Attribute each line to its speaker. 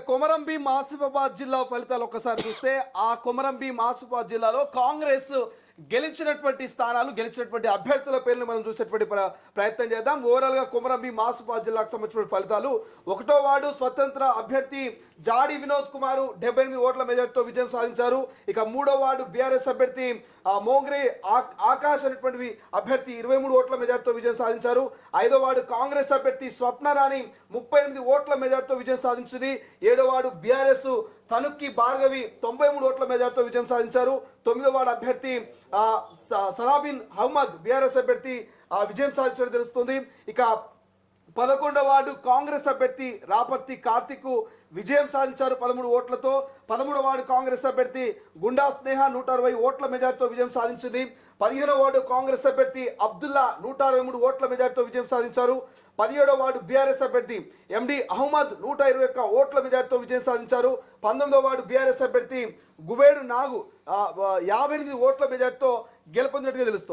Speaker 1: కొమరం భీం ఆసిఫాబాద్ జిల్లా ఫలితాలు ఒక్కసారి చూస్తే ఆ కొమరం భీం ఆసిఫాబాద్ జిల్లాలో కాంగ్రెస్ గెలిచినటువంటి స్థానాలు గెలిచినటువంటి అభ్యర్థుల పేర్లు మనం చూసేటువంటి ప్రయత్నం చేద్దాం. ఓవరాల్ గా కొమరం భీం ఆసిఫాబాద్ జిల్లాకు సంబంధించిన ఫలితాలు 1వ వార్డు స్వతంత్ర అభ్యర్థి జాడి వినోద్ కుమార్ 78 ఓట్ల మెజార్టీతో విజయం సాధించారు. ఇక 3వ వార్డు బీఆర్ఎస్ అభ్యర్థి మోంగ్రే ఆకాష్ అనేటువంటి అభ్యర్థి 23 ఓట్ల మెజార్టీతో విజయం సాధించారు. 5వ వార్డు కాంగ్రెస్ అభ్యర్థి స్వప్నరాణి 38 ఓట్ల మెజార్టీతో విజయం సాధించింది. 7వ వార్డు బీఆర్ఎస్ తనుక్కి భార్గవి 93 ఓట్ల మెజార్టీతో విజయం సాధించారు. 9వ వార్డు అభ్యర్థి సనాబిన్ అహ్మద్ బీఆర్ఎస్ అభ్యర్థి విజయం సాధించడం తెలుస్తుంది. ఇక 11వ వార్డు కాంగ్రెస్ అభ్యర్థి రాపర్తి కార్తిక్ విజయం సాధించారు 13 ఓట్లతో. 13వ వార్డు కాంగ్రెస్ అభ్యర్థి గుండా స్నేహ 160 ఓట్ల మెజార్టీతో విజయం సాధించింది. 15వ వార్డు కాంగ్రెస్ అభ్యర్థి అబ్దుల్లా 163 ఓట్ల మెజార్టీతో విజయం సాధించారు. 17వ వార్డు బీఆర్ఎస్ అభ్యర్థి ఎండి అహ్మద్ 121 ఓట్ల మెజార్టీతో విజయం సాధించారు. 19వ వార్డు బీఆర్ఎస్ అభ్యర్థి గుబేడు నాగు 58 ఓట్ల మెజార్టీతో గెలుపొందినట్టుగా తెలుస్తోంది.